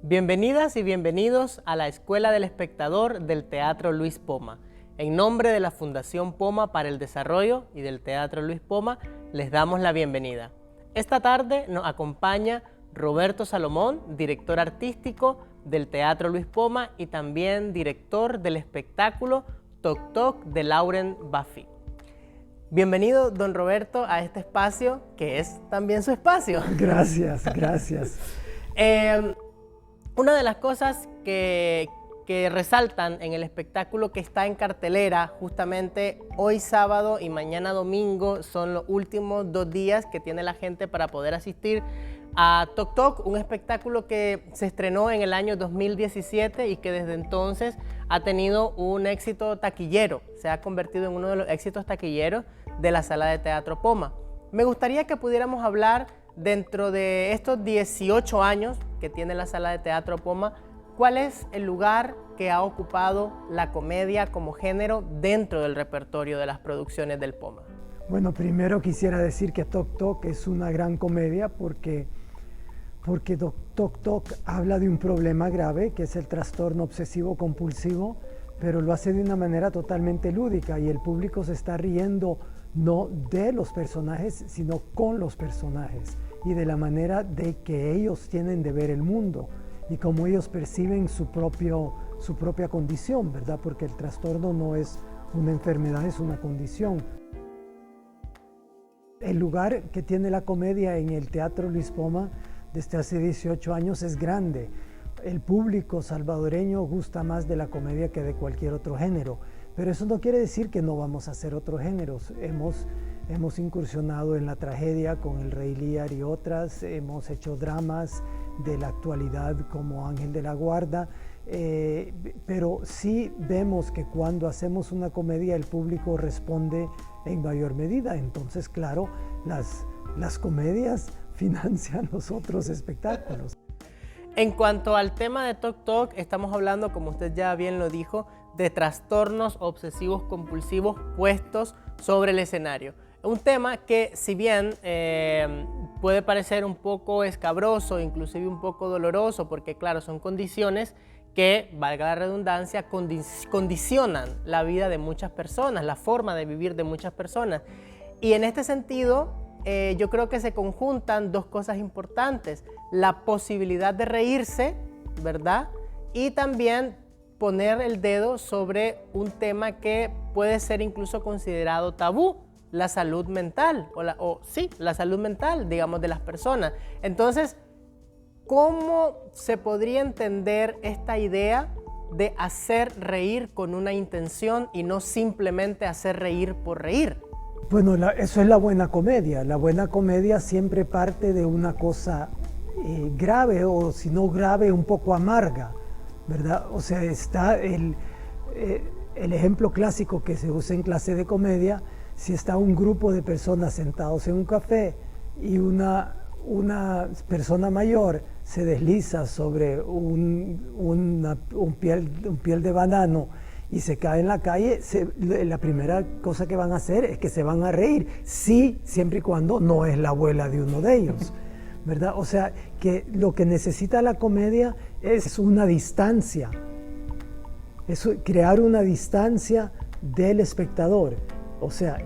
Bienvenidas y bienvenidos a la Escuela del Espectador del Teatro Luis Poma. En nombre de la Fundación Poma para el Desarrollo y del Teatro Luis Poma, les damos la bienvenida. Esta tarde nos acompaña Roberto Salomón, director artístico del Teatro Luis Poma y también director del espectáculo Toc Toc de Lauren Buffy. Bienvenido, don Roberto, a este espacio que es también su espacio. Gracias, gracias. Una de las cosas que resaltan en el espectáculo que está en cartelera justamente hoy sábado y mañana domingo son los últimos 2 días que tiene la gente para poder asistir a Toc Toc, un espectáculo que se estrenó en el año 2017 y que desde entonces ha tenido un éxito taquillero, se ha convertido en uno de los éxitos taquilleros de la Sala de Teatro Poma. Me gustaría que pudiéramos hablar dentro de estos 18 años que tiene la Sala de Teatro Poma, ¿cuál es el lugar que ha ocupado la comedia como género dentro del repertorio de las producciones del Poma? Bueno, primero quisiera decir que Toc Toc es una gran comedia porque Toc Toc habla de un problema grave que es el trastorno obsesivo compulsivo, pero lo hace de una manera totalmente lúdica y el público se está riendo no de los personajes, sino con los personajes y de la manera de que ellos tienen de ver el mundo y cómo ellos perciben su propia condición, ¿verdad? Porque el trastorno no es una enfermedad, es una condición. El lugar que tiene la comedia en el Teatro Luis Poma desde hace 18 años es grande. El público salvadoreño gusta más de la comedia que de cualquier otro género, pero eso no quiere decir que no vamos a hacer otros géneros. Hemos incursionado en la tragedia con El Rey Lear y otras, hemos hecho dramas de la actualidad como Ángel de la Guarda, pero sí vemos que cuando hacemos una comedia el público responde en mayor medida. Entonces, claro, las comedias financian los otros espectáculos. En cuanto al tema de Toc Toc, estamos hablando, como usted ya bien lo dijo, de trastornos obsesivos compulsivos puestos sobre el escenario. Un tema que, si bien puede parecer un poco escabroso, inclusive un poco doloroso, porque claro, son condiciones que, valga la redundancia, condicionan la vida de muchas personas, la forma de vivir de muchas personas. Y en este sentido, yo creo que se conjuntan 2 cosas importantes: la posibilidad de reírse, ¿verdad? Y también poner el dedo sobre un tema que puede ser incluso considerado tabú, la salud mental, la salud mental, digamos, de las personas. Entonces, ¿cómo se podría entender esta idea de hacer reír con una intención y no simplemente hacer reír por reír? Bueno, eso es la buena comedia. La buena comedia siempre parte de una cosa grave, o si no grave, un poco amarga, ¿verdad? O sea, está el ejemplo clásico que se usa en clase de comedia: si está un grupo de personas sentados en un café y una persona mayor se desliza sobre un piel de banano y se cae en la calle, la primera cosa que van a hacer es que se van a reír, sí, siempre y cuando no es la abuela de uno de ellos, ¿verdad? O sea, que lo que necesita la comedia es una distancia, es crear una distancia del espectador. O sea,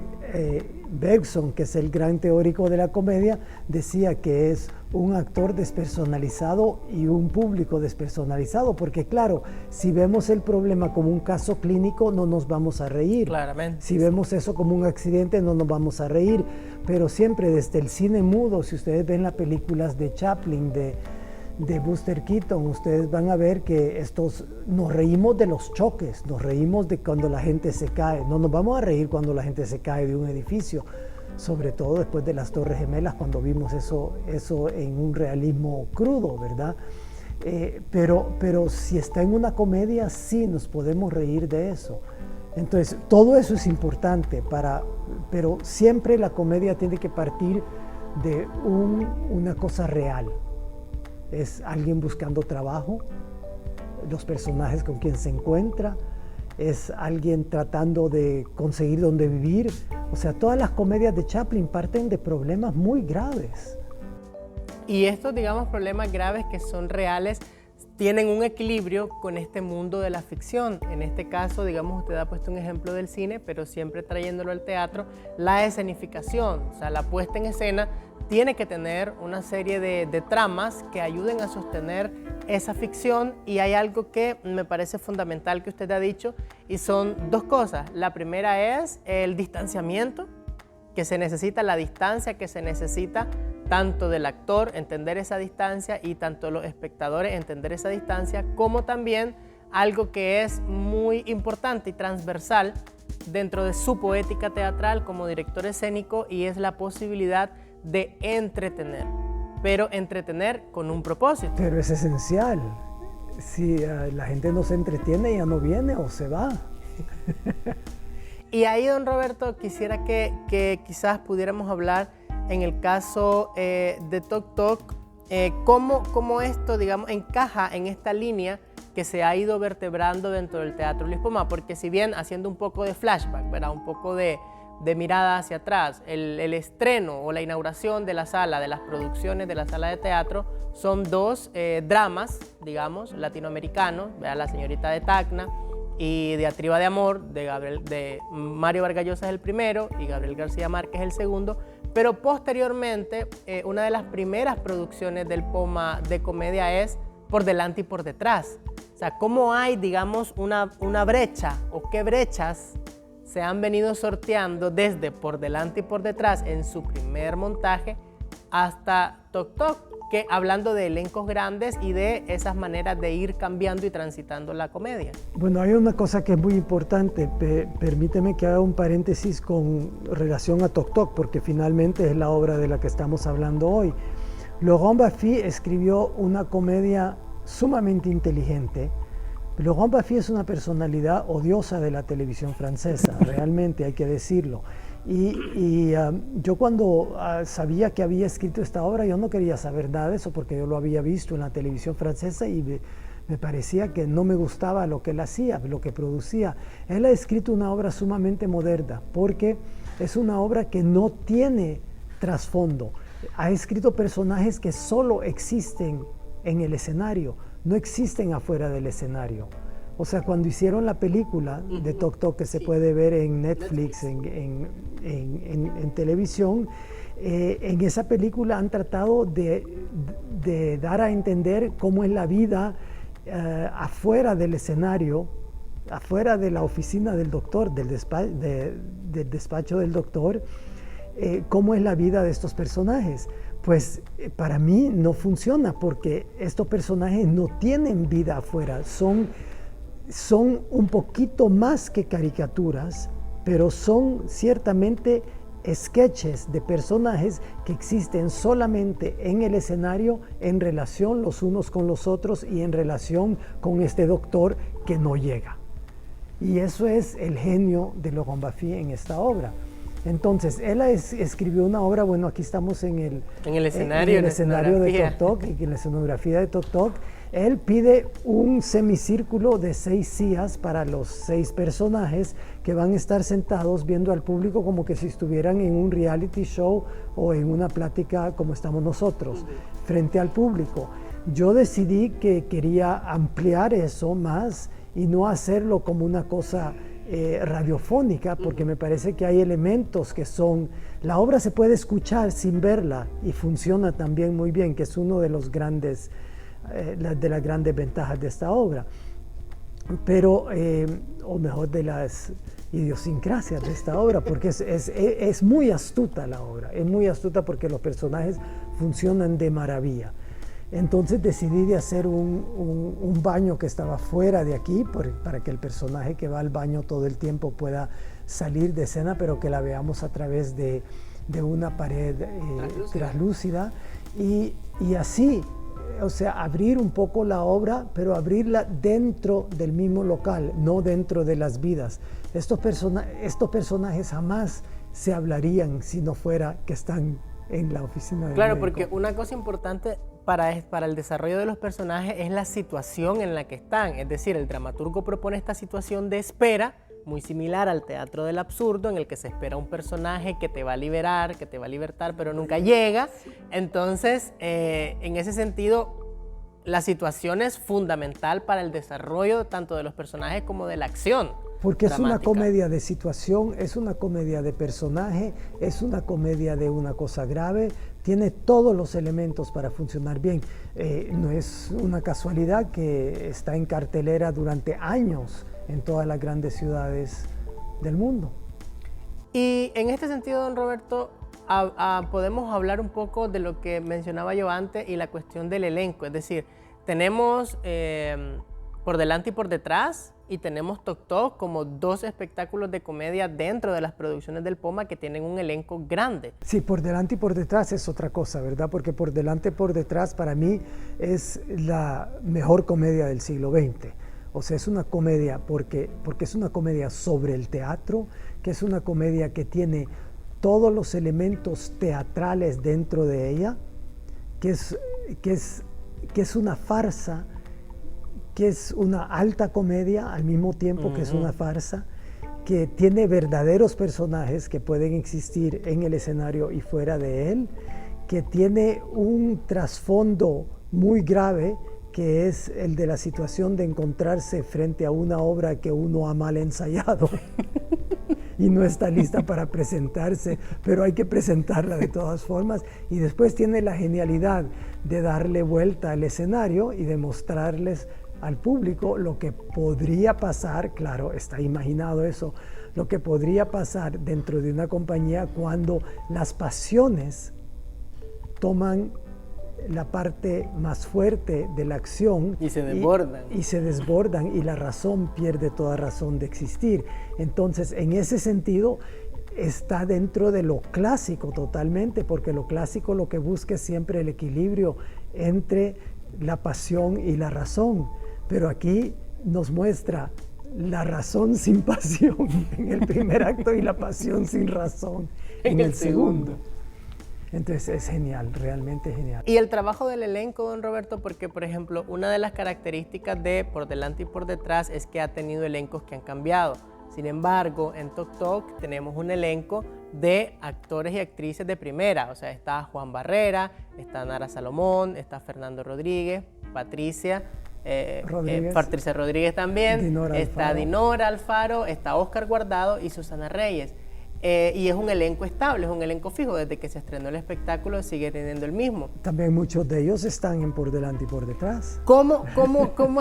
Bergson, que es el gran teórico de la comedia, decía que es un actor despersonalizado y un público despersonalizado, porque claro, si vemos el problema como un caso clínico no nos vamos a reír. Claramente. Si vemos eso como un accidente no nos vamos a reír, pero siempre desde el cine mudo, si ustedes ven las películas de Chaplin, de Buster Keaton, ustedes van a ver que nos reímos de los choques, nos reímos de cuando la gente se cae, no nos vamos a reír cuando la gente se cae de un edificio, sobre todo después de las Torres Gemelas, cuando vimos eso en un realismo crudo, ¿verdad? Pero si está en una comedia, sí nos podemos reír de eso. Entonces, todo eso es importante, pero siempre la comedia tiene que partir de una cosa real. Es alguien buscando trabajo, los personajes con quien se encuentra, es alguien tratando de conseguir dónde vivir. O sea, todas las comedias de Chaplin parten de problemas muy graves. Y estos, digamos, problemas graves que son reales, tienen un equilibrio con este mundo de la ficción. En este caso, digamos, usted ha puesto un ejemplo del cine, pero siempre trayéndolo al teatro, la escenificación, o sea, la puesta en escena tiene que tener una serie de tramas que ayuden a sostener esa ficción, y hay algo que me parece fundamental que usted ha dicho, y son dos cosas. La primera es el distanciamiento, que se necesita, la distancia que se necesita tanto del actor, entender esa distancia, y tanto los espectadores entender esa distancia, como también algo que es muy importante y transversal dentro de su poética teatral como director escénico, y es la posibilidad de entretener, pero entretener con un propósito. Pero es esencial. Si la gente no se entretiene, ya no viene o se va. Y ahí, don Roberto, quisiera que quizás pudiéramos hablar en el caso de Toc Toc, cómo esto, digamos, encaja en esta línea que se ha ido vertebrando dentro del Teatro Luis Poma, porque si bien haciendo un poco de flashback, ¿verdad? Un poco de mirada hacia atrás, el estreno o la inauguración de la sala, de las producciones de la sala de teatro, son dos dramas, digamos, latinoamericanos, ¿verdad? La señorita de Tacna y Diatriba de Amor, de Mario Vargas Llosa es el primero y Gabriel García Márquez el segundo, pero posteriormente una de las primeras producciones del Poma de comedia es Por delante y por detrás. O sea, cómo hay, digamos, una brecha, o qué brechas se han venido sorteando desde Por delante y por detrás en su primer montaje hasta Toc Toc, que hablando de elencos grandes y de esas maneras de ir cambiando y transitando la comedia. Bueno, hay una cosa que es muy importante, permíteme que haga un paréntesis con relación a Toc Toc, porque finalmente es la obra de la que estamos hablando hoy. Laurent Baffy escribió una comedia sumamente inteligente. Laurent Baffy es una personalidad odiosa de la televisión francesa, realmente hay que decirlo. Yo cuando sabía que había escrito esta obra, yo no quería saber nada de eso, porque yo lo había visto en la televisión francesa y me parecía que no me gustaba lo que él hacía, lo que producía. Él ha escrito una obra sumamente moderna, porque es una obra que no tiene trasfondo. Ha escrito personajes que solo existen en el escenario, no existen afuera del escenario. O sea, cuando hicieron la película de Toc Toc, que se puede ver en Netflix, en televisión, en esa película han tratado de dar a entender cómo es la vida afuera del escenario, afuera de la oficina del doctor, del despacho del doctor, cómo es la vida de estos personajes. Pues para mí no funciona, porque estos personajes no tienen vida afuera, son un poquito más que caricaturas, pero son ciertamente sketches de personajes que existen solamente en el escenario, en relación los unos con los otros y en relación con este doctor que no llega. Y eso es el genio de Laurent Baffy en esta obra. Entonces, él escribió una obra, bueno, aquí estamos en el escenario de Toc Toc, en la escenografía de Toc Toc. Él pide un semicírculo de 6 sillas para los 6 personajes que van a estar sentados viendo al público como que si estuvieran en un reality show o en una plática como estamos nosotros, frente al público. Yo decidí que quería ampliar eso más y no hacerlo como una cosa radiofónica, porque me parece que hay elementos que son... La obra se puede escuchar sin verla y funciona también muy bien, que es uno de los grandes... de las grandes ventajas de esta obra, pero, o mejor, de las idiosincrasias de esta obra, porque es muy astuta la obra, es muy astuta porque los personajes funcionan de maravilla. Entonces decidí de hacer un baño que estaba fuera de aquí, para que el personaje que va al baño todo el tiempo pueda salir de escena, pero que la veamos a través de una pared translúcida, y así, o sea, abrir un poco la obra, pero abrirla dentro del mismo local, no dentro de las vidas. Estos personajes jamás se hablarían si no fuera que están en la oficina del Claro, médico. porque una cosa importante para el desarrollo de los personajes es la situación en la que están. Es decir, el dramaturgo propone esta situación de espera, muy similar al teatro del absurdo, en el que se espera un personaje que te va a liberar, que te va a libertar, pero nunca llega. Entonces, en ese sentido, la situación es fundamental para el desarrollo tanto de los personajes como de la acción. Porque es una dramática. comedia de situación, es una comedia de personaje, es una comedia de una cosa grave, tiene todos los elementos para funcionar bien. No es una casualidad que está en cartelera durante años en todas las grandes ciudades del mundo. Y en este sentido, don Roberto, podemos hablar un poco de lo que mencionaba yo antes y la cuestión del elenco. Es decir, tenemos Por delante y por detrás, y tenemos Toc Toc como dos espectáculos de comedia dentro de las producciones del POMA que tienen un elenco grande. Sí, Por delante y por detrás es otra cosa, ¿verdad? Porque Por delante y por detrás para mí es la mejor comedia del siglo XX. O sea, es una comedia porque es una comedia sobre el teatro, que es una comedia que tiene todos los elementos teatrales dentro de ella, que es una farsa, que es una alta comedia al mismo tiempo que es una farsa, que tiene verdaderos personajes que pueden existir en el escenario y fuera de él, que tiene un trasfondo muy grave, que es el de la situación de encontrarse frente a una obra que uno ha mal ensayado y no está lista para presentarse, pero hay que presentarla de todas formas. Y después tiene la genialidad de darle vuelta al escenario y de mostrarles al público lo que podría pasar, claro, está imaginado eso, lo que podría pasar dentro de una compañía cuando las pasiones toman la parte más fuerte de la acción Y se desbordan. y se desbordan y la razón pierde toda razón de existir. Entonces, en ese sentido, está dentro de lo clásico totalmente, porque lo clásico lo que busca es siempre el equilibrio entre la pasión y la razón. Pero aquí nos muestra la razón sin pasión en el primer acto y la pasión sin razón en el segundo. Entonces es genial, realmente genial. Y el trabajo del elenco, don Roberto, porque por ejemplo, una de las características de Por delante y por detrás es que ha tenido elencos que han cambiado. Sin embargo, en Toc Toc tenemos un elenco de actores y actrices de primera. O sea, está Juan Barrera, está Nara Salomón, está Fernando Rodríguez, Patricia Rodríguez también, está Dinora Alfaro, está Óscar Guardado y Susana Reyes. Y es un elenco estable, es un elenco fijo. Desde que se estrenó el espectáculo sigue teniendo el mismo. También muchos de ellos están en Por delante y por detrás. ¿Cómo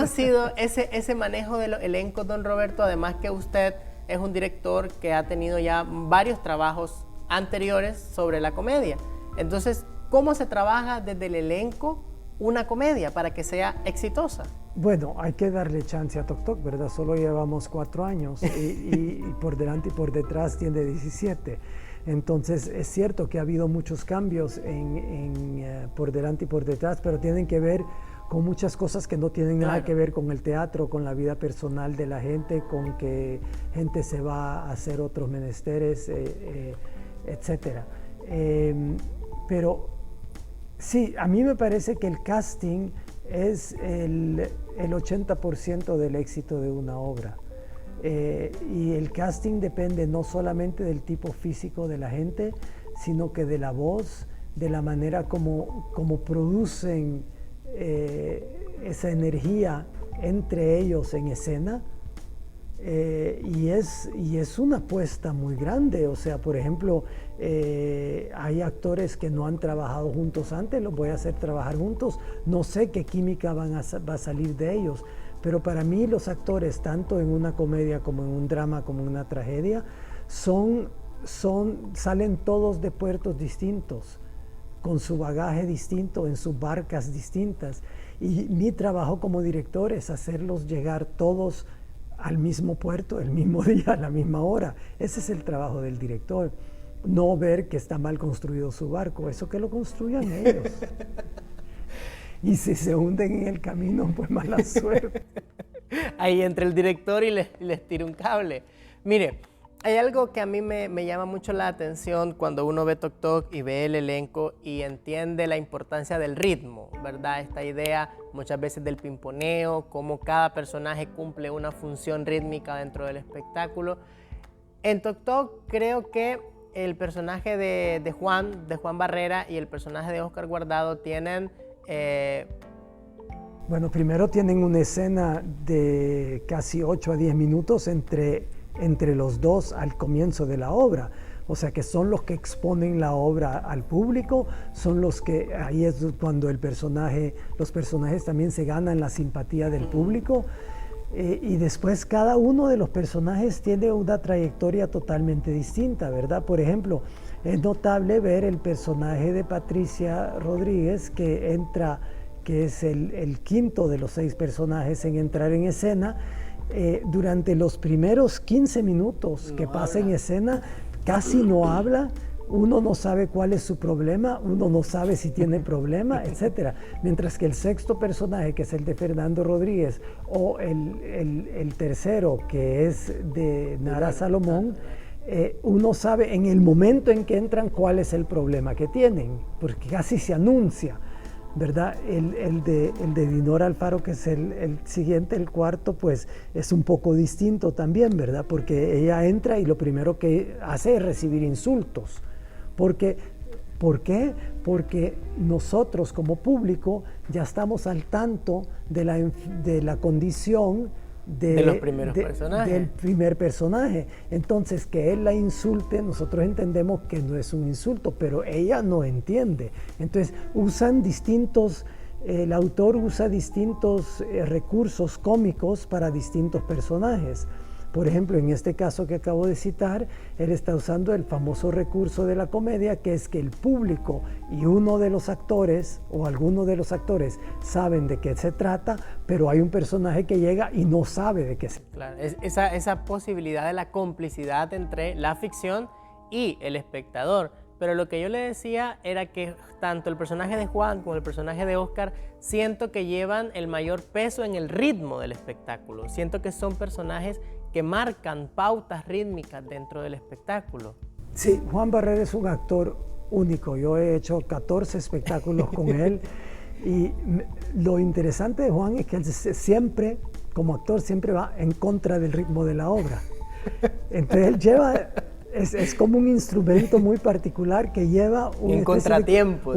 ha sido ese manejo de los elencos, don Roberto? Además que usted es un director que ha tenido ya varios trabajos anteriores sobre la comedia. Entonces, ¿cómo se trabaja desde el elenco una comedia para que sea exitosa? Bueno, hay que darle chance a Toc Toc, ¿verdad? Solo llevamos 4 años y Por delante y por detrás tiene 17. Entonces es cierto que ha habido muchos cambios en Por delante y por detrás, pero tienen que ver con muchas cosas que no tienen nada que ver con el teatro, con la vida personal de la gente, con que gente se va a hacer otros menesteres, etc. Pero sí, a mí me parece que el casting es el 80% del éxito de una obra. Y el casting depende no solamente del tipo físico de la gente, sino que de la voz, de la manera como producen esa energía entre ellos en escena. Y es una apuesta muy grande. O sea, por ejemplo, hay actores que no han trabajado juntos antes, los voy a hacer trabajar juntos, no sé qué química va a salir de ellos, pero para mí los actores, tanto en una comedia como en un drama, como en una tragedia, salen todos de puertos distintos, con su bagaje distinto, en sus barcas distintas, y mi trabajo como director es hacerlos llegar todos al mismo puerto, el mismo día, a la misma hora. Ese es el trabajo del director. No ver que está mal construido su barco, eso que lo construyan ellos. Y si se hunden en el camino, pues mala suerte. Ahí entre el director y les tira un cable. Mire, hay algo que a mí me llama mucho la atención cuando uno ve Toc Toc y ve el elenco y entiende la importancia del ritmo, ¿verdad? Esta idea muchas veces del pimponeo, cómo cada personaje cumple una función rítmica dentro del espectáculo. En Toc Toc creo que el personaje de Juan Barrera y el personaje de Óscar Guardado tienen Bueno, primero tienen una escena de casi 8 a 10 minutos entre los dos al comienzo de la obra. O sea que son los que exponen la obra al público, son los que, ahí es cuando los personajes también se ganan la simpatía del público. Y después cada uno de los personajes tiene una trayectoria totalmente distinta, ¿verdad? Por ejemplo, es notable ver el personaje de Patricia Rodríguez que es el quinto de los 6 personajes en entrar en escena. Durante los primeros 15 minutos que pasa en escena, casi no habla. Uno no sabe cuál es su problema, uno no sabe si tiene problema, etc. Mientras que el sexto personaje, que es el de Fernando Rodríguez, o el tercero, que es de Nara Salomón, uno sabe en el momento en que entran cuál es el problema que tienen, porque casi se anuncia, ¿verdad? El de Dinora Alfaro, que es el siguiente, el cuarto, pues es un poco distinto también, ¿verdad? Porque ella entra y lo primero que hace es recibir insultos. ¿Por qué? Porque nosotros como público ya estamos al tanto de la condición de los primeros personajes. Del primer personaje. Entonces, que él la insulte, nosotros entendemos que no es un insulto, pero ella no entiende. Entonces, el autor usa distintos recursos cómicos para distintos personajes. Por ejemplo, en este caso que acabo de citar, él está usando el famoso recurso de la comedia, que es que el público y uno de los actores o alguno de los actores saben de qué se trata, pero hay un personaje que llega y no sabe de qué se trata. Claro, esa posibilidad de la complicidad entre la ficción y el espectador. Pero lo que yo le decía era que tanto el personaje de Juan como el personaje de Oscar siento que llevan el mayor peso en el ritmo del espectáculo. Siento que son personajes que marcan pautas rítmicas dentro del espectáculo. Sí, Juan Barrera es un actor único. Yo he hecho 14 espectáculos con él y lo interesante de Juan es que él siempre, como actor, siempre va en contra del ritmo de la obra. Entonces él lleva... Es como un instrumento muy particular que lleva un contratiempo,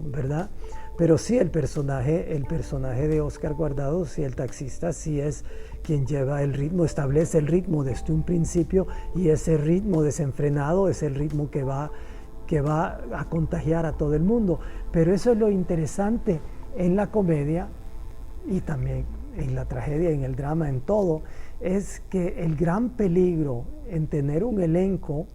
¿verdad? Pero sí, el personaje de Oscar Guardado, sí, el taxista, sí es quien lleva el ritmo, establece el ritmo desde un principio, y ese ritmo desenfrenado es el ritmo que va a contagiar a todo el mundo. Pero eso es lo interesante en la comedia y también en la tragedia, en el drama, en todo, es que el gran peligro en tener un elenco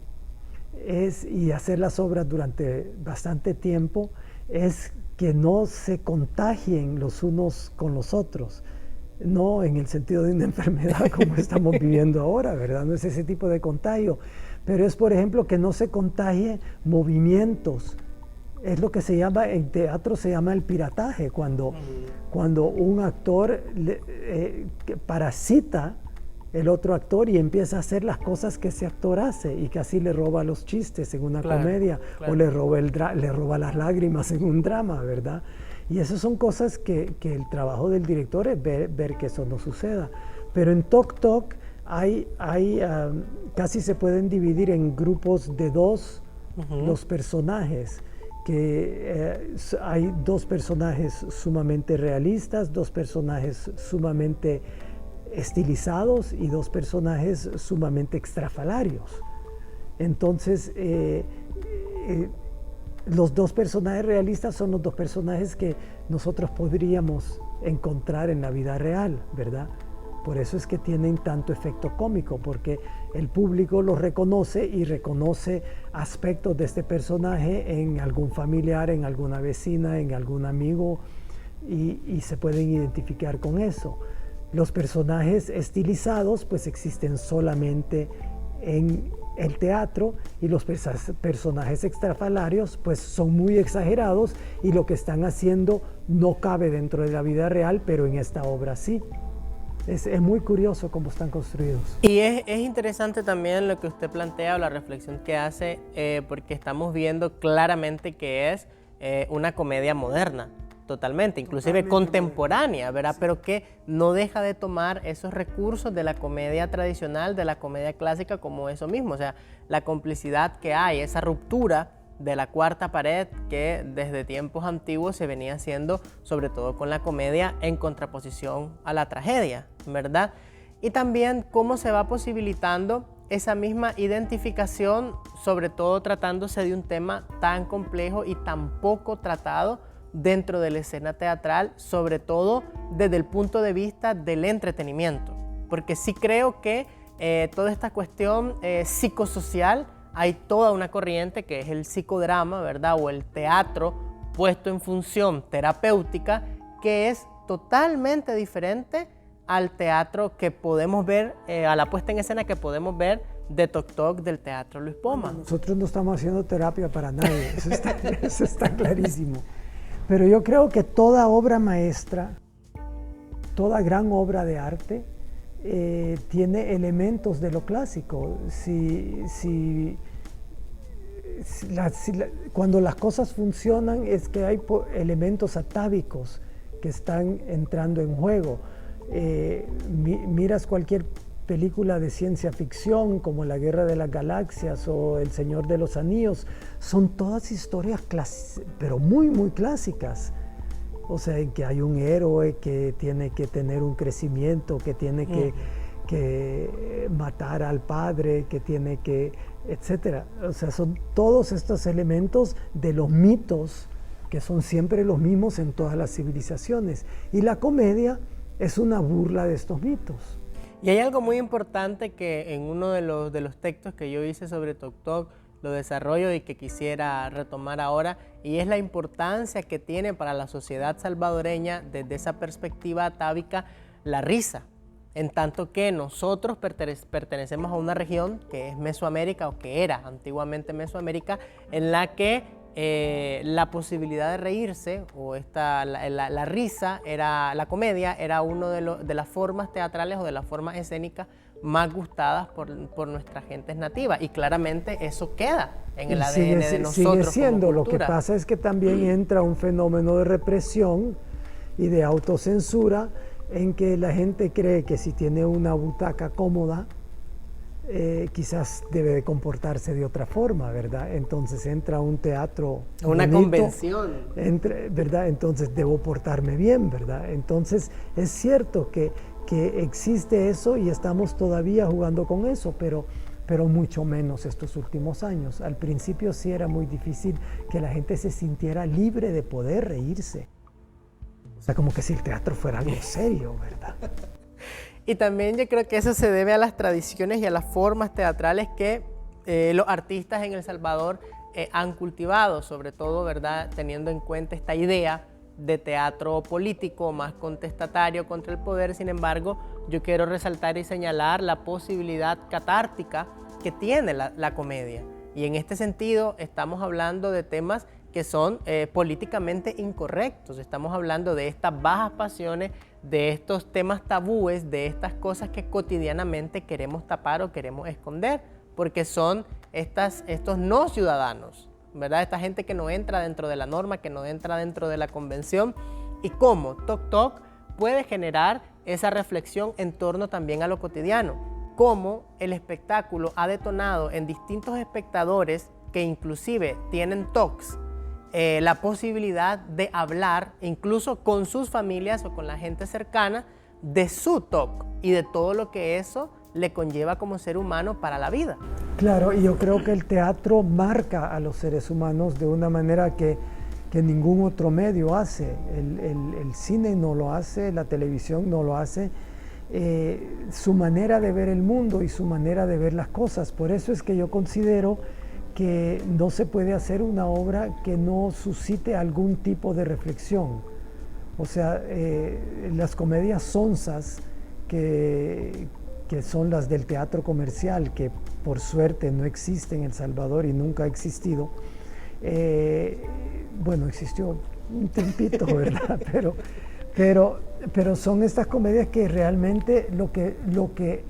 y hacer las obras durante bastante tiempo es que no se contagien los unos con los otros, no en el sentido de una enfermedad como estamos viviendo ahora, ¿verdad? No es ese tipo de contagio, pero es, por ejemplo, que no se contagie movimientos. Es lo que se llama, en teatro se llama el pirataje, cuando un actor parasita el otro actor y empieza a hacer las cosas que ese actor hace y que así le roba los chistes en una comedia, o le roba las lágrimas en un drama, ¿verdad? Y esas son cosas que el trabajo del director es ver que eso no suceda. Pero en Toc Toc casi se pueden dividir en grupos de dos los personajes, que hay 2 personajes sumamente realistas, 2 personajes sumamente estilizados y 2 personajes sumamente extrafalarios. Entonces, los 2 personajes realistas son los 2 personajes que nosotros podríamos encontrar en la vida real, ¿verdad? Por eso es que tienen tanto efecto cómico, porque el público los reconoce y reconoce aspectos de este personaje en algún familiar, en alguna vecina, en algún amigo, y se pueden identificar con eso. Los personajes estilizados pues existen solamente en el teatro, y los personajes extrafalarios pues son muy exagerados y lo que están haciendo no cabe dentro de la vida real, pero en esta obra sí. Es muy curioso cómo están construidos. Y es interesante también lo que usted plantea, o la reflexión que hace, porque estamos viendo claramente que es una comedia moderna. Totalmente, inclusive contemporánea, ¿verdad? Sí. Pero que no deja de tomar esos recursos de la comedia tradicional, de la comedia clásica, como eso mismo, o sea, la complicidad que hay, esa ruptura de la cuarta pared que desde tiempos antiguos se venía haciendo, sobre todo con la comedia, en contraposición a la tragedia, ¿verdad? Y también cómo se va posibilitando esa misma identificación, sobre todo tratándose de un tema tan complejo y tan poco tratado dentro de la escena teatral, sobre todo desde el punto de vista del entretenimiento. Porque sí creo que toda esta cuestión psicosocial, hay toda una corriente que es el psicodrama, ¿verdad? O el teatro puesto en función terapéutica, que es totalmente diferente al teatro que podemos ver, a la puesta en escena que podemos ver de Toc Toc del Teatro Luis Poma. Nosotros no estamos haciendo terapia para nadie, eso está clarísimo. Pero yo creo que toda obra maestra, toda gran obra de arte, tiene elementos de lo clásico. Cuando las cosas funcionan es que hay elementos atávicos que están entrando en juego. Miras cualquier película de ciencia ficción como La Guerra de las Galaxias o El Señor de los Anillos, son todas historias pero muy, muy clásicas. O sea, en que hay un héroe que tiene que tener un crecimiento, que tiene que matar al padre, que tiene que, etcétera. O sea, son todos estos elementos de los mitos que son siempre los mismos en todas las civilizaciones. Y la comedia es una burla de estos mitos. Y hay algo muy importante que en uno de los textos que yo hice sobre Toc Toc lo desarrollo y que quisiera retomar ahora, y es la importancia que tiene para la sociedad salvadoreña desde esa perspectiva atávica la risa, en tanto que nosotros pertenecemos a una región que es Mesoamérica, o que era antiguamente Mesoamérica, en la que la posibilidad de reírse o la risa, la comedia era una de las formas teatrales o de las formas escénicas más gustadas por nuestras gentes nativas, y claramente eso queda en el ADN de nosotros. Sigue siendo, como lo que cultura. pasa es que también entra un fenómeno de represión y de autocensura en que la gente cree que si tiene una butaca cómoda, quizás debe de comportarse de otra forma, ¿verdad? Entonces entra un teatro una bonito, convención, ¿verdad? Entonces debo portarme bien, ¿verdad? Entonces es cierto que existe eso y estamos todavía jugando con eso, pero mucho menos estos últimos años. Al principio sí era muy difícil que la gente se sintiera libre de poder reírse. O sea, como que si el teatro fuera algo serio, ¿verdad? Y también yo creo que eso se debe a las tradiciones y a las formas teatrales que los artistas en El Salvador han cultivado, sobre todo, ¿verdad?, teniendo en cuenta esta idea de teatro político más contestatario contra el poder. Sin embargo, yo quiero resaltar y señalar la posibilidad catártica que tiene la comedia. Y en este sentido estamos hablando de temas que son políticamente incorrectos. Estamos hablando de estas bajas pasiones, de estos temas tabúes, de estas cosas que cotidianamente queremos tapar o queremos esconder, porque son estos no ciudadanos, ¿verdad? Esta gente que no entra dentro de la norma, que no entra dentro de la convención, y cómo Toc Toc puede generar esa reflexión en torno también a lo cotidiano, cómo el espectáculo ha detonado en distintos espectadores que inclusive tienen TOCs, la posibilidad de hablar incluso con sus familias o con la gente cercana de su TOC y de todo lo que eso le conlleva como ser humano para la vida. Claro, y yo creo que el teatro marca a los seres humanos de una manera que ningún otro medio hace. El cine no lo hace, la televisión no lo hace. Su manera de ver el mundo y su manera de ver las cosas. Por eso es que yo considero que no se puede hacer una obra que no suscite algún tipo de reflexión. O sea, las comedias sonzas que son las del teatro comercial, que por suerte no existe en El Salvador y nunca ha existido. Bueno, existió un tiempito, ¿verdad? Pero son estas comedias que realmente lo que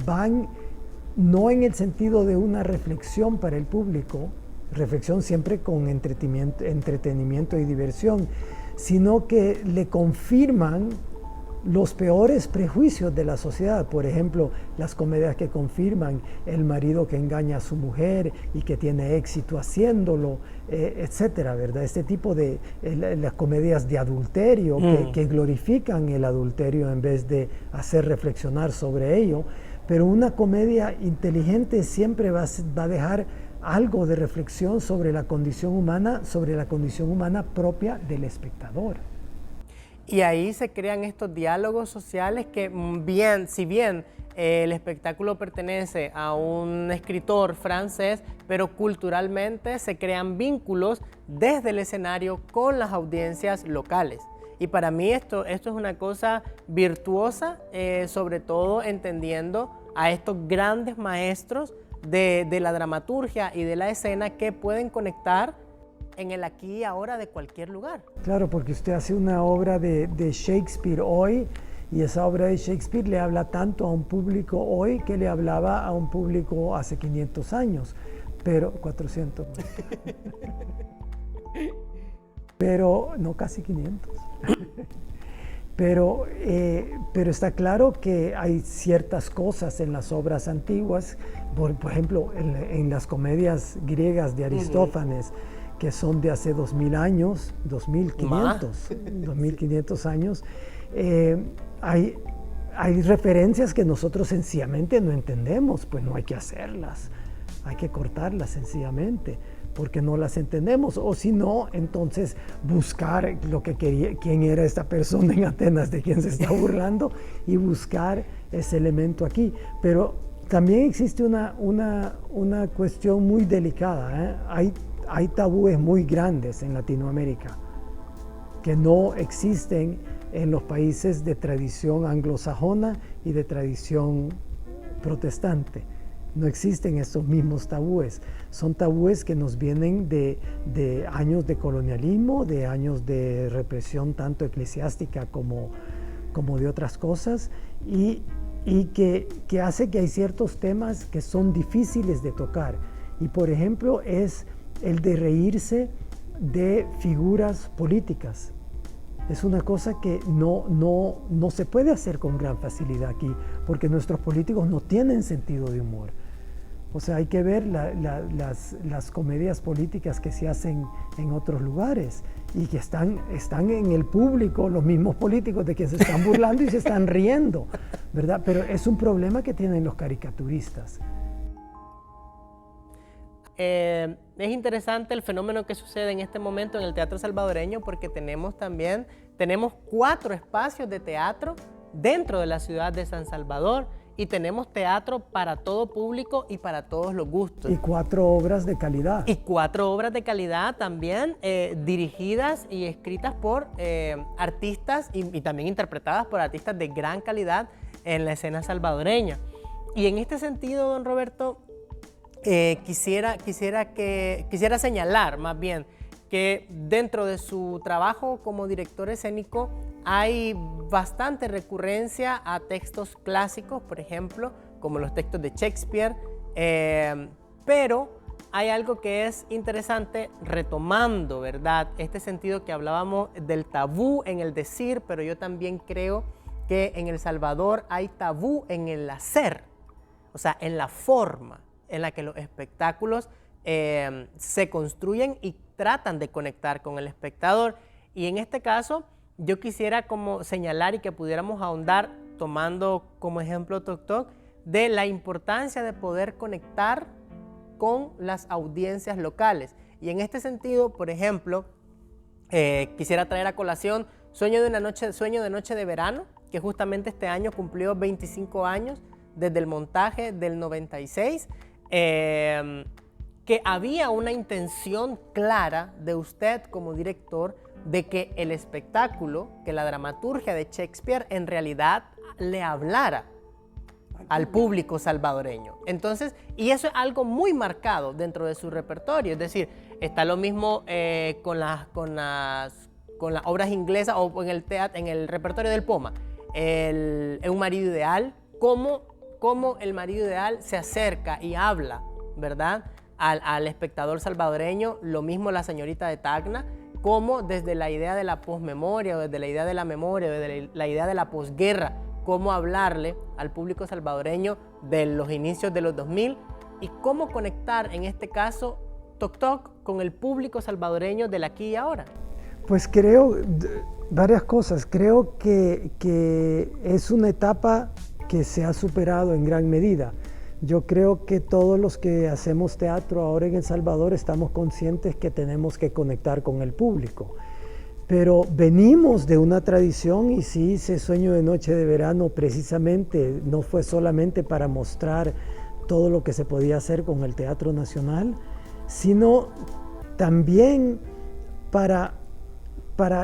van, no en el sentido de una reflexión para el público, reflexión siempre con entretenimiento y diversión, sino que le confirman los peores prejuicios de la sociedad. Por ejemplo, las comedias que confirman el marido que engaña a su mujer y que tiene éxito haciéndolo, etcétera, ¿verdad? Este tipo de las comedias de adulterio que glorifican el adulterio en vez de hacer reflexionar sobre ello. Pero una comedia inteligente siempre va a dejar algo de reflexión sobre la condición humana propia del espectador. Y ahí se crean estos diálogos sociales que si bien el espectáculo pertenece a un escritor francés, pero culturalmente se crean vínculos desde el escenario con las audiencias locales. Y para mí esto es una cosa virtuosa, sobre todo entendiendo a estos grandes maestros de la dramaturgia y de la escena que pueden conectar en el aquí y ahora de cualquier lugar. Claro, porque usted hace una obra de Shakespeare hoy y esa obra de Shakespeare le habla tanto a un público hoy que le hablaba a un público hace 500 años, pero 400. Pero no, casi 500. Pero está claro que hay ciertas cosas en las obras antiguas, por ejemplo, en las comedias griegas de Aristófanes, que son de hace 2000 años, 2500 años, hay referencias que nosotros sencillamente no entendemos, pues no hay que hacerlas, hay que cortarlas sencillamente, porque no las entendemos, o si no, entonces buscar lo que quería, quién era esta persona en Atenas, de quién se está burlando, y buscar ese elemento aquí. Pero también existe una cuestión muy delicada, ¿eh? Hay tabúes muy grandes en Latinoamérica que no existen en los países de tradición anglosajona y de tradición protestante. No existen esos mismos tabúes. Son tabúes que nos vienen de años de colonialismo, de años de represión tanto eclesiástica como de otras cosas, y que hace que hay ciertos temas que son difíciles de tocar. Y por ejemplo es el de reírse de figuras políticas. Es una cosa que no se puede hacer con gran facilidad aquí, porque nuestros políticos no tienen sentido de humor. O sea, hay que ver las comedias políticas que se hacen en otros lugares y que están en el público, los mismos políticos de que se están burlando y se están riendo, ¿verdad? Pero es un problema que tienen los caricaturistas. Es interesante el fenómeno que sucede en este momento en el teatro salvadoreño, porque tenemos 4 espacios de teatro dentro de la ciudad de San Salvador y tenemos teatro para todo público y para todos los gustos. Y 4 obras de calidad. Y 4 obras de calidad también dirigidas y escritas por artistas y también interpretadas por artistas de gran calidad en la escena salvadoreña. Y en este sentido, don Roberto, quisiera señalar más bien que dentro de su trabajo como director escénico hay bastante recurrencia a textos clásicos, por ejemplo, como los textos de Shakespeare, pero hay algo que es interesante retomando, ¿verdad? Este sentido que hablábamos del tabú en el decir, pero yo también creo que en El Salvador hay tabú en el hacer, o sea, en la forma en la que los espectáculos se construyen y tratan de conectar con el espectador. Y en este caso, yo quisiera como señalar y que pudiéramos ahondar, tomando como ejemplo Tok Tok, de la importancia de poder conectar con las audiencias locales. Y en este sentido, por ejemplo, quisiera traer a colación Sueño de Noche de Verano, que justamente este año cumplió 25 años desde el montaje del 96, que había una intención clara de usted como director de que el espectáculo, que la dramaturgia de Shakespeare en realidad le hablara al público salvadoreño. Entonces, y eso es algo muy marcado dentro de su repertorio, es decir, está lo mismo con las obras inglesas o en el repertorio del Poma, Un marido ideal, cómo el marido ideal se acerca y habla, ¿verdad?, al espectador salvadoreño. Lo mismo La señorita de Tacna, cómo desde la idea de la posmemoria, o desde la idea de la memoria, o desde la idea de la posguerra, cómo hablarle al público salvadoreño de los inicios de los 2000 y cómo conectar en este caso Toc Toc con el público salvadoreño del aquí y ahora. Pues creo varias cosas. Creo que es una etapa que se ha superado en gran medida. Yo creo que todos los que hacemos teatro ahora en El Salvador estamos conscientes que tenemos que conectar con el público. Pero venimos de una tradición y sí, ese Sueño de Noche de Verano precisamente no fue solamente para mostrar todo lo que se podía hacer con el Teatro Nacional, sino también para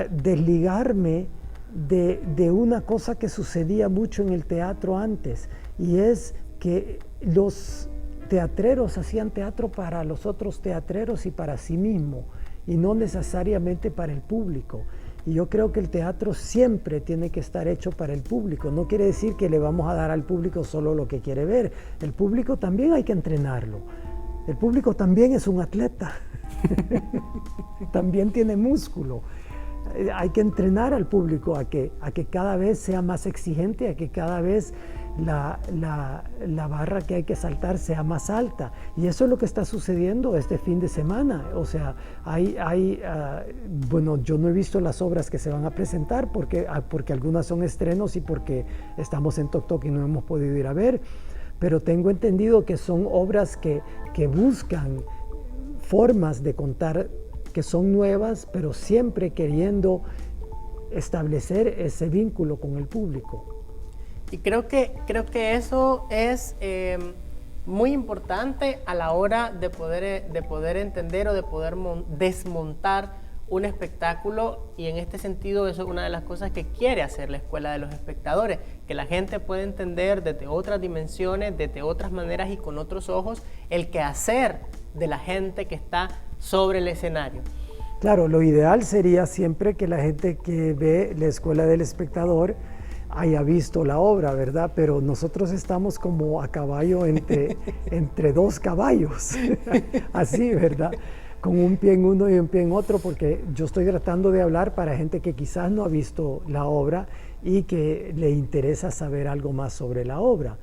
desligarme de una cosa que sucedía mucho en el teatro antes, y es que los teatreros hacían teatro para los otros teatreros y para sí mismos, y no necesariamente para el público. Y yo creo que el teatro siempre tiene que estar hecho para el público. No quiere decir que le vamos a dar al público solo lo que quiere ver. El público también hay que entrenarlo. El público también es un atleta. También tiene músculo. Hay que entrenar al público a que cada vez sea más exigente, a que cada vez la barra que hay que saltar sea más alta. Y eso es lo que está sucediendo este fin de semana. O sea, bueno, yo no he visto las obras que se van a presentar porque algunas son estrenos y porque estamos en Toc Toc y no hemos podido ir a ver, pero tengo entendido que son obras que buscan formas de contar que son nuevas, pero siempre queriendo establecer ese vínculo con el público. Y creo que eso es muy importante a la hora de poder entender o de poder desmontar un espectáculo, y en este sentido eso es una de las cosas que quiere hacer la Escuela de los Espectadores, que la gente pueda entender desde otras dimensiones, desde otras maneras y con otros ojos el quehacer de la gente que está sobre el escenario. Claro, lo ideal sería siempre que la gente que ve la Escuela del Espectador haya visto la obra, ¿verdad? Pero nosotros estamos como a caballo entre dos caballos, así, ¿verdad? Con un pie en uno y un pie en otro, porque yo estoy tratando de hablar para gente que quizás no ha visto la obra y que le interesa saber algo más sobre la obra.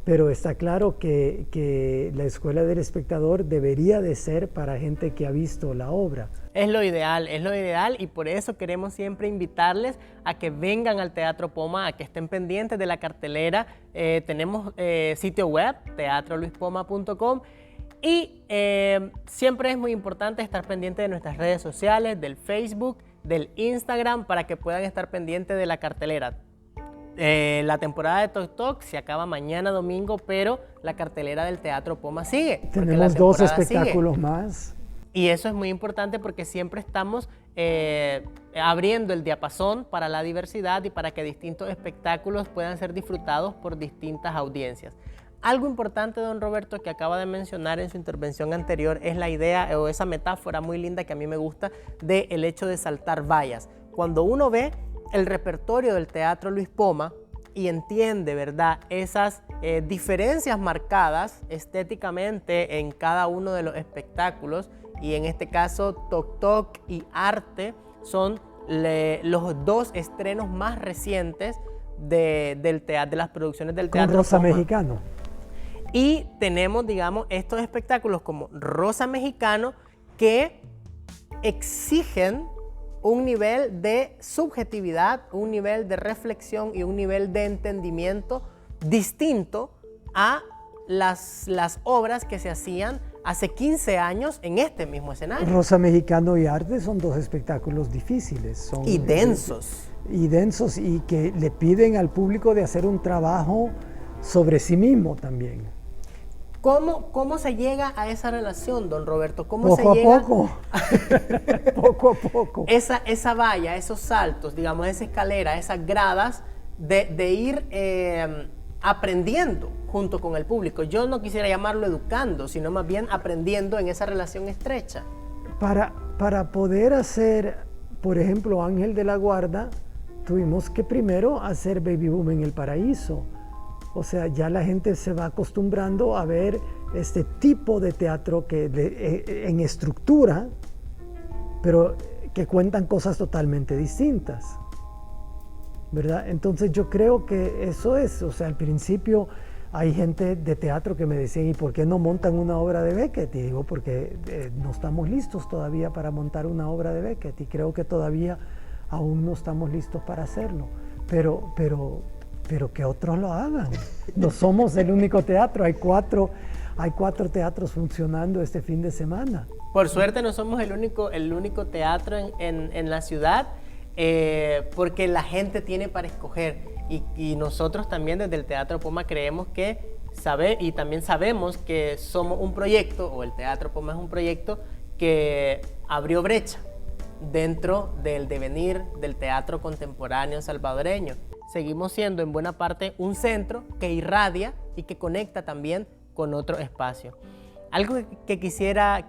Pero está claro que la Escuela del Espectador debería de ser para gente que ha visto la obra. Es lo ideal, y por eso queremos siempre invitarles a que vengan al Teatro Poma, a que estén pendientes de la cartelera. Tenemos sitio web, teatroluispoma.com, y siempre es muy importante estar pendiente de nuestras redes sociales, del Facebook, del Instagram, para que puedan estar pendientes de la cartelera. La temporada de Toc Toc se acaba mañana domingo, pero la cartelera del Teatro Poma sigue. Tenemos 2 espectáculos más. Y eso es muy importante porque siempre estamos abriendo el diapasón para la diversidad y para que distintos espectáculos puedan ser disfrutados por distintas audiencias. Algo importante, don Roberto, que acaba de mencionar en su intervención anterior es la idea o esa metáfora muy linda que a mí me gusta del hecho de saltar vallas. Cuando uno ve el repertorio del Teatro Luis Poma y entiende, ¿verdad?, esas diferencias marcadas estéticamente en cada uno de los espectáculos, y en este caso Toc Toc y Arte son los 2 estrenos más recientes de las producciones del Teatro con Rosa Poma. Mexicano. Y tenemos, digamos, estos espectáculos como Rosa Mexicano que exigen un nivel de subjetividad, un nivel de reflexión y un nivel de entendimiento distinto a las obras que se hacían hace 15 años en este mismo escenario. Rosa Mexicano y Arte son 2 espectáculos difíciles. Y densos. Y que le piden al público de hacer un trabajo sobre sí mismo también. ¿Cómo se llega a esa relación, don Roberto? Poco a poco. Esa valla, esos saltos, digamos, esa escalera, esas gradas de ir aprendiendo junto con el público. Yo no quisiera llamarlo educando, sino más bien aprendiendo en esa relación estrecha. Para poder hacer, por ejemplo, Ángel de la Guarda, tuvimos que primero hacer Baby Boom en el Paraíso. O sea, ya la gente se va acostumbrando a ver este tipo de teatro en estructura, pero que cuentan cosas totalmente distintas, ¿verdad? Entonces yo creo que eso es, o sea, al principio hay gente de teatro que me decía, ¿y por qué no montan una obra de Beckett? Y digo, porque no estamos listos todavía para montar una obra de Beckett, y creo que todavía aún no estamos listos para hacerlo, pero que otros lo hagan. No somos el único teatro, hay cuatro teatros funcionando este fin de semana. Por suerte no somos el único teatro en la ciudad, porque la gente tiene para escoger. Y nosotros también desde el Teatro Poma creemos que y también sabemos que somos un proyecto, o el Teatro Poma es un proyecto que abrió brecha dentro del devenir del teatro contemporáneo salvadoreño. Seguimos siendo en buena parte un centro que irradia y que conecta también con otro espacio. Algo que quisiera,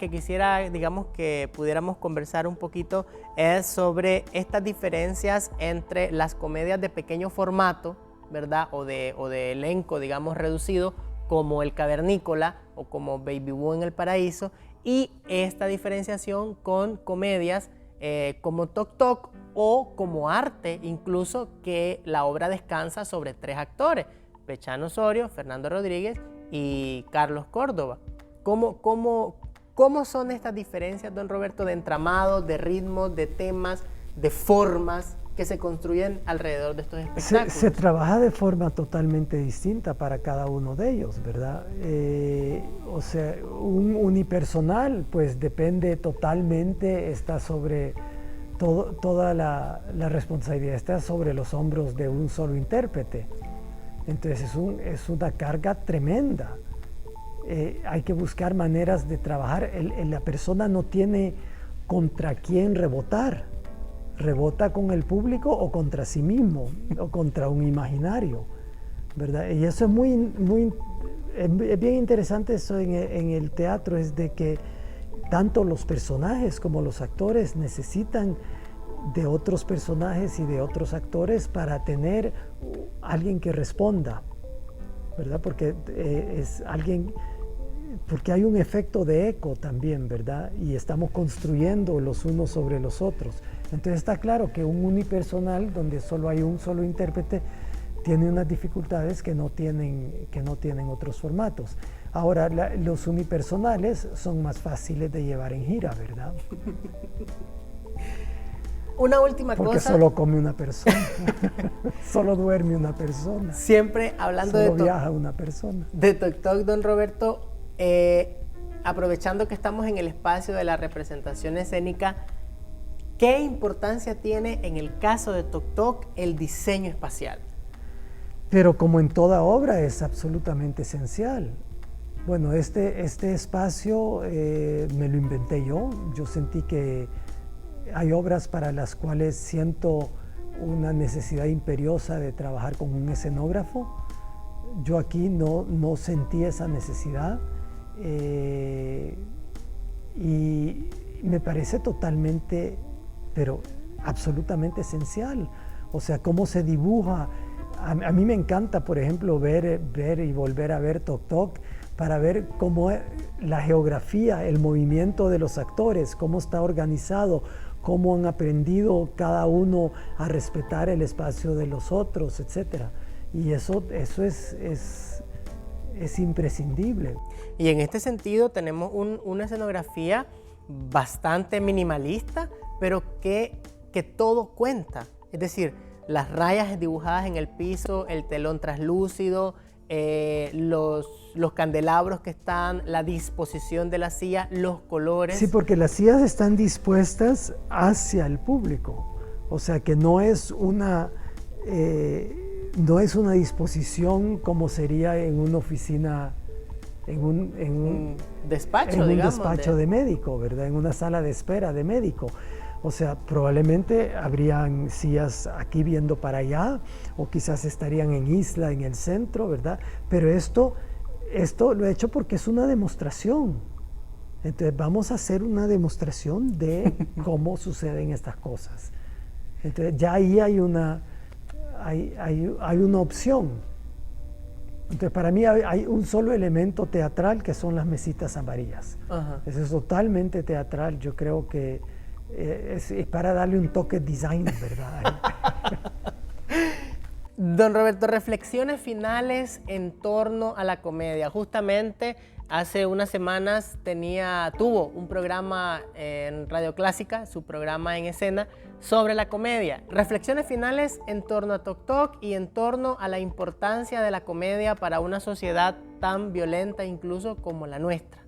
digamos, que pudiéramos conversar un poquito es sobre estas diferencias entre las comedias de pequeño formato, ¿verdad? O de elenco, digamos, reducido, como El Cavernícola o como Baby Boo en El Paraíso, y esta diferenciación con comedias como Toc Toc o como Arte, incluso, que la obra descansa sobre 3 actores, Pechano Osorio, Fernando Rodríguez y Carlos Córdoba. ¿Cómo son estas diferencias, don Roberto, de entramados, de ritmos, de temas, de formas que se construyen alrededor de estos espectáculos? Se trabaja de forma totalmente distinta para cada uno de ellos, ¿verdad? O sea, un unipersonal pues depende totalmente, está sobre toda la responsabilidad, está sobre los hombros de un solo intérprete. Entonces es una carga tremenda. Hay que buscar maneras de trabajar. La persona no tiene contra quién rebotar. Rebota con el público o contra sí mismo o contra un imaginario, ¿verdad? Y eso es bien interesante eso en el teatro, es de que tanto los personajes como los actores necesitan de otros personajes y de otros actores para tener alguien que responda, ¿verdad? Porque porque hay un efecto de eco también, ¿verdad? Y estamos construyendo los unos sobre los otros. Entonces está claro que un unipersonal donde solo hay un solo intérprete tiene unas dificultades que no tienen otros formatos. Ahora, los unipersonales son más fáciles de llevar en gira, ¿verdad? Una última cosa. Porque solo come una persona, solo duerme una persona. Siempre hablando solo viaja una persona. De Toc Toc, don Roberto, aprovechando que estamos en el espacio de la representación escénica, ¿qué importancia tiene en el caso de Toc Toc el diseño espacial? Pero como en toda obra es absolutamente esencial. Bueno, este espacio me lo inventé yo. Yo sentí que hay obras para las cuales siento una necesidad imperiosa de trabajar con un escenógrafo. Yo aquí no sentí esa necesidad y me parece totalmente, pero absolutamente esencial. O sea, cómo se dibuja. A mí me encanta, por ejemplo, ver y volver a ver Toc Toc para ver cómo la geografía, el movimiento de los actores, cómo está organizado, cómo han aprendido cada uno a respetar el espacio de los otros, etc. Y eso es imprescindible. Y en este sentido tenemos una escenografía bastante minimalista, pero que todo cuenta. Es decir, las rayas dibujadas en el piso, el telón translúcido, los candelabros que están, la disposición de la silla, los colores. Sí, porque las sillas están dispuestas hacia el público. O sea que no es una disposición como sería en una oficina, en un despacho, de médico, ¿verdad? En una sala de espera de médico. O sea, probablemente habrían sillas aquí viendo para allá, o quizás estarían en isla, en el centro, ¿verdad? Pero esto lo he hecho porque es una demostración. Entonces vamos a hacer una demostración de cómo suceden estas cosas. Entonces ya ahí hay una opción. Entonces para mí hay un solo elemento teatral que son las mesitas amarillas. Eso es totalmente teatral. Yo creo que Es para darle un toque design, ¿verdad? Don Roberto, reflexiones finales en torno a la comedia. Justamente hace unas semanas tuvo un programa en Radio Clásica, su programa en escena, sobre la comedia. Reflexiones finales en torno a Tok Tok y en torno a la importancia de la comedia para una sociedad tan violenta incluso como la nuestra.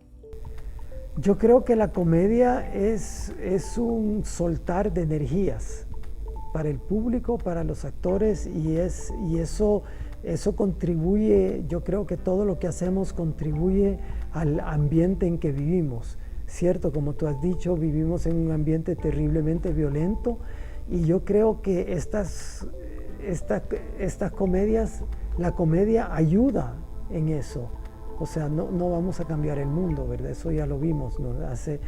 Yo creo que la comedia es un soltar de energías para el público, para los actores, y eso contribuye. Yo creo que todo lo que hacemos contribuye al ambiente en que vivimos, ¿cierto? Como tú has dicho, vivimos en un ambiente terriblemente violento, y yo creo que estas comedias, la comedia ayuda en eso. O sea, no vamos a cambiar el mundo, ¿verdad? Eso ya lo vimos, ¿no? Hace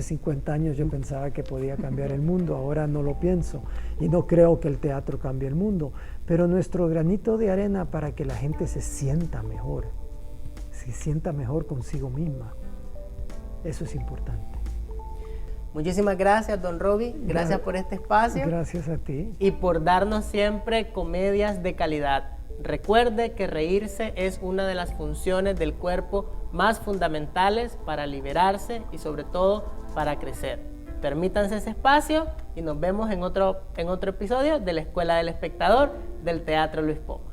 50 años yo pensaba que podía cambiar el mundo, ahora no lo pienso. Y no creo que el teatro cambie el mundo. Pero nuestro granito de arena para que la gente se sienta mejor consigo misma. Eso es importante. Muchísimas gracias, don Robbie. Gracias por este espacio. Gracias a ti. Y por darnos siempre comedias de calidad. Recuerde que reírse es una de las funciones del cuerpo más fundamentales para liberarse y sobre todo para crecer. Permítanse ese espacio y nos vemos en otro episodio de la Escuela del Espectador del Teatro Luis Poma.